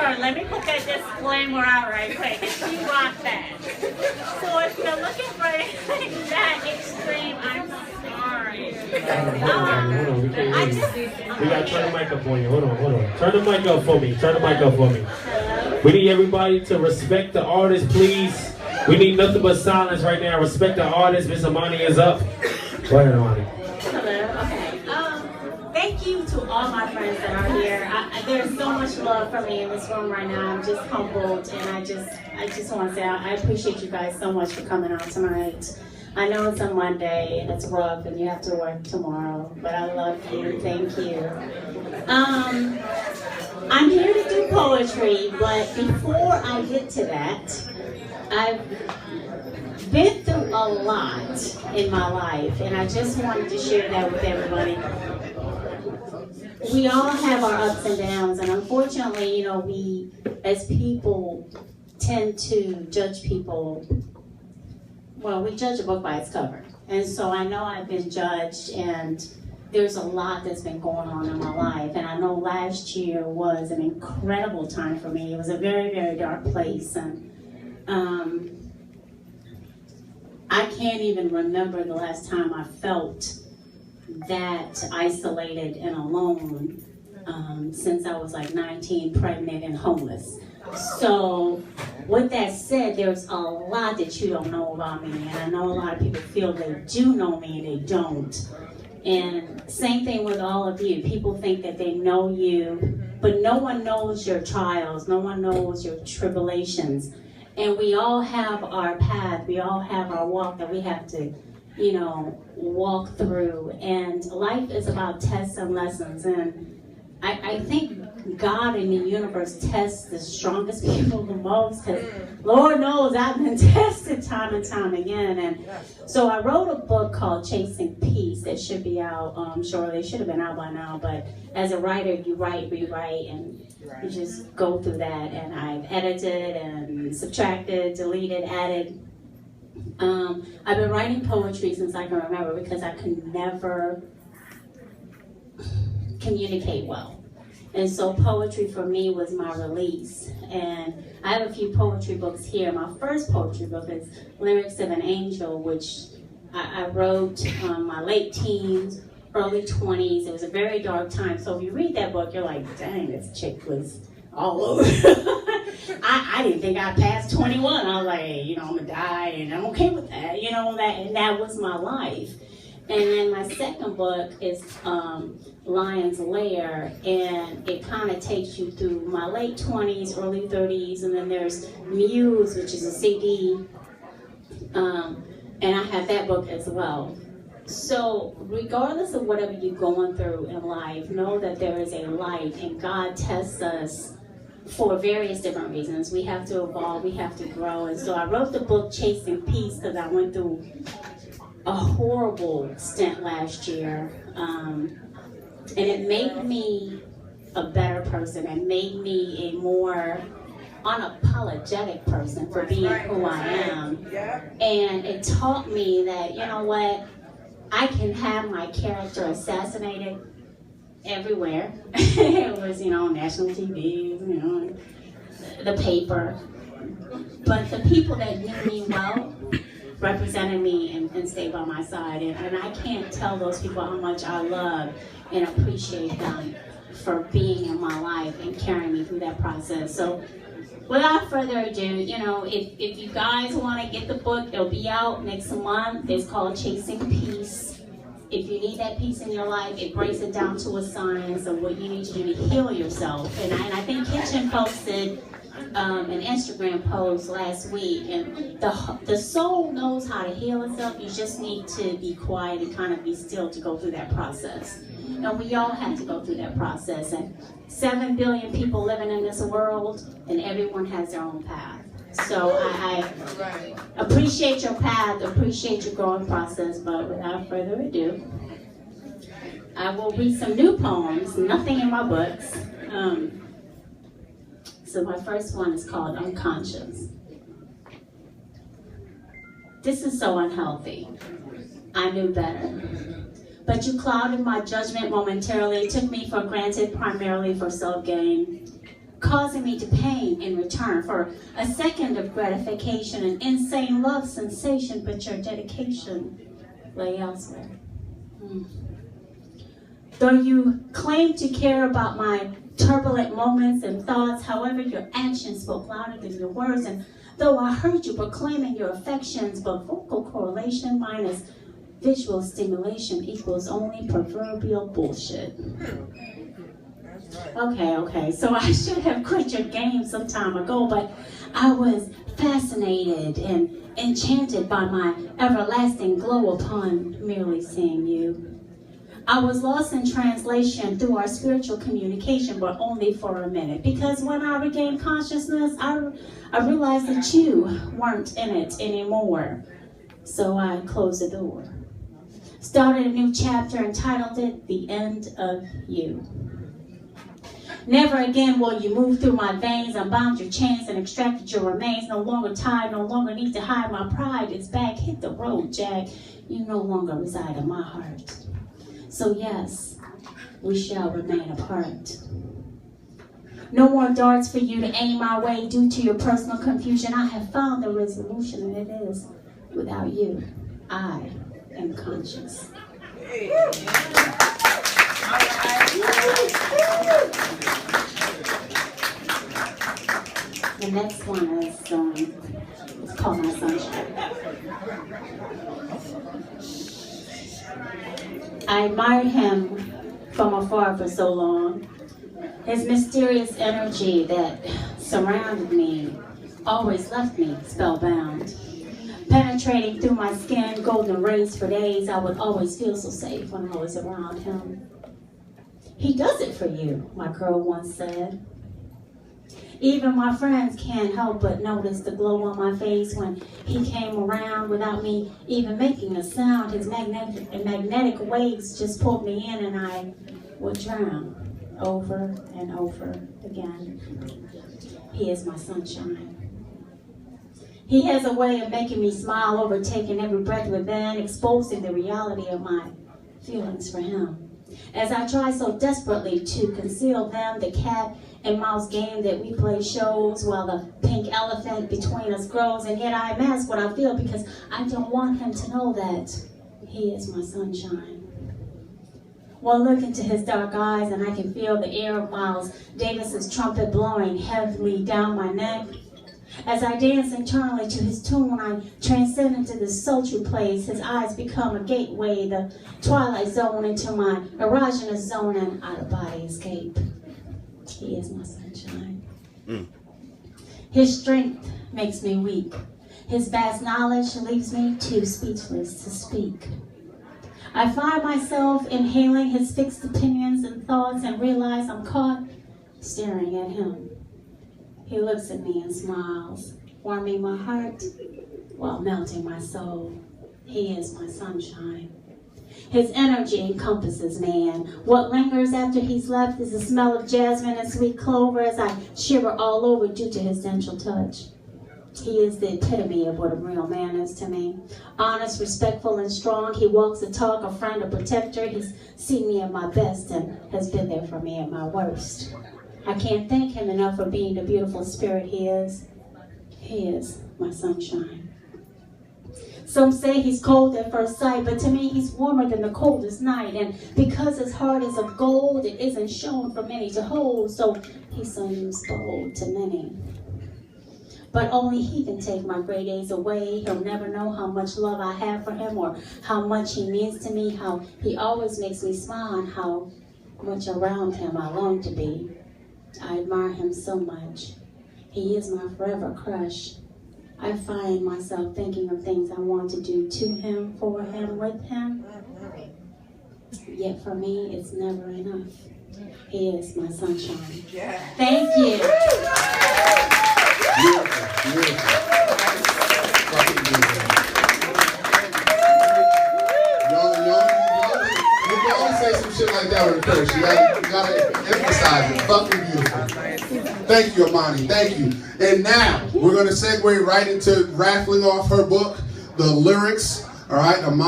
her. Let me put that disclaimer out right quick. And she rocked that. So if you're looking for that extreme, I'm sorry. We gotta turn the mic up for you. Hold on. Turn the mic up for me. We need everybody to respect the artist, please. We need nothing but silence right now. Respect the artist. Miss Amani is up. Go ahead, Amani. Hello. Okay. Thank you to all my friends that are here. There's so much love for me in this room right now. I'm just humbled, and I just want to say I appreciate you guys so much for coming out tonight. I know it's a Monday and it's rough and you have to work tomorrow, but I love you. Thank you. I'm here to do poetry, but before I get to that, I've been through a lot in my life, and I just wanted to share that with everybody. We all have our ups and downs, and unfortunately, you know, we as people tend to judge people. Well, we judge a book by its cover. And so I know I've been judged, and there's a lot that's been going on in my life. And I know last year was an incredible time for me. It was a very, very dark place. And I can't even remember the last time I felt that isolated and alone since I was like 19, pregnant, and homeless. So with that said, there's a lot that you don't know about me, and I know a lot of people feel they do know me and they don't. And same thing with all of you. People think that they know you, but no one knows your trials, no one knows your tribulations. And we all have our path, we all have our walk that we have to, you know, walk through. And life is about tests and lessons. And I think God in the universe tests the strongest people the most, because Lord knows I've been tested time and time again. And so I wrote a book called Chasing Peace that should be out shortly. It should have been out by now, but as a writer, you write, rewrite, and you just go through that. And I've edited and subtracted, deleted, added. I've been writing poetry since I can remember, because I could never communicate well. And so poetry for me was my release. And I have a few poetry books here. My first poetry book is Lyrics of an Angel, which I wrote my late teens, early 20s. It was a very dark time. So if you read that book, you're like, dang, this chick was all over. I didn't think I passed 21. I was like, hey, you know, I'm gonna die, and I'm okay with that. You know, that was my life. And then my second book is Lion's Lair, and it kind of takes you through my late 20s, early 30s, and then there's Muse, which is a CD, and I have that book as well. So regardless of whatever you're going through in life, know that there is a light, and God tests us for various different reasons. We have to evolve, we have to grow. And so I wrote the book Chasing Peace because I went through a horrible stint last year, and it made me a better person. It made me a more unapologetic person for being who I am. And it taught me that, you know what, I can have my character assassinated everywhere. It was, you know, national TV, you know, the paper. But the people that knew me well represented me and stayed by my side. And I can't tell those people how much I love and appreciate them for being in my life and carrying me through that process. So without further ado, you know, if you guys want to get the book, it'll be out next month. It's called Chasing Peace. If you need that peace in your life, it breaks it down to a science of what you need to do to heal yourself. And I think Kitchen posted an Instagram post last week, and the soul knows how to heal itself. You just need to be quiet and kind of be still to go through that process. And we all have to go through that process. And 7 billion people living in this world, and everyone has their own path. So I appreciate your path, appreciate your growing process, but without further ado, I will read some new poems, nothing in my books. So my first one is called Unconscious. This is so unhealthy. I knew better. But you clouded my judgment momentarily, took me for granted primarily for self-gain. causing me to pain in return for a second of gratification, an insane love sensation, but your dedication lay elsewhere. Though you claim to care about my turbulent moments and thoughts, however, your actions spoke louder than your words, and though I heard you proclaiming your affections, but vocal correlation minus visual stimulation equals only proverbial bullshit. Okay, so I should have quit your game some time ago, but I was fascinated and enchanted by my everlasting glow upon merely seeing you. I was lost in translation through our spiritual communication, but only for a minute, because when I regained consciousness, I realized that you weren't in it anymore. So I closed the door. Started a new chapter, entitled it, The End of You. Never again will you move through my veins, unbound your chains and extracted your remains. No longer tied, no longer need to hide. My pride is back. Hit the road, Jack. You no longer reside in my heart. So yes, we shall remain apart. No more darts for you to aim my way due to your personal confusion. I have found the resolution, and it is, without you, I am conscious. The next one is it's called My Sunshine. I admired him from afar for so long. His mysterious energy that surrounded me always left me spellbound. Penetrating through my skin, golden rays for days, I would always feel so safe when I was around him. He does it for you, my girl once said. Even my friends can't help but notice the glow on my face when he came around without me even making a sound. His magnetic waves just pulled me in, and I would drown over and over again. He is my sunshine. He has a way of making me smile, overtaking every breath within, exposing the reality of my feelings for him. As I try so desperately to conceal them, the cat and mouse game that we play shows while the pink elephant between us grows, and yet I mask what I feel because I don't want him to know that he is my sunshine. Well, look into his dark eyes and I can feel the air of Miles Davis's trumpet blowing heavily down my neck. As I dance internally to his tune, I transcend into this sultry place. His eyes become a gateway, the twilight zone into my erogenous zone, and out-of-body escape. He is my sunshine. His strength makes me weak. His vast knowledge leaves me too speechless to speak. I find myself inhaling his fixed opinions and thoughts and realize I'm caught staring at him. He looks at me and smiles, warming my heart while melting my soul. He is my sunshine. His energy encompasses me, and what lingers after he's left is the smell of jasmine and sweet clover as I shiver all over due to his gentle touch. He is the epitome of what a real man is to me. Honest, respectful, and strong. He walks the talk, a friend, a protector. He's seen me at my best and has been there for me at my worst. I can't thank him enough for being the beautiful spirit he is. He is my sunshine. Some say he's cold at first sight, but to me he's warmer than the coldest night. And because his heart is of gold, it isn't shown for many to hold, so he seems bold to many. But only he can take my gray days away. He'll never know how much love I have for him or how much he means to me, how he always makes me smile, and how much around him I long to be. I admire him so much. He is my forever crush. I find myself thinking of things I want to do to him, for him, with him. Yet for me, it's never enough. He is my sunshine. Thank you. Beautiful, beautiful. Fucking beautiful. You can only say some shit like that with a curse. You gotta emphasize it. Fucking beautiful. Thank you, Amani. Thank you. And now we're gonna segue right into raffling off her book, the lyrics. All right, Amani.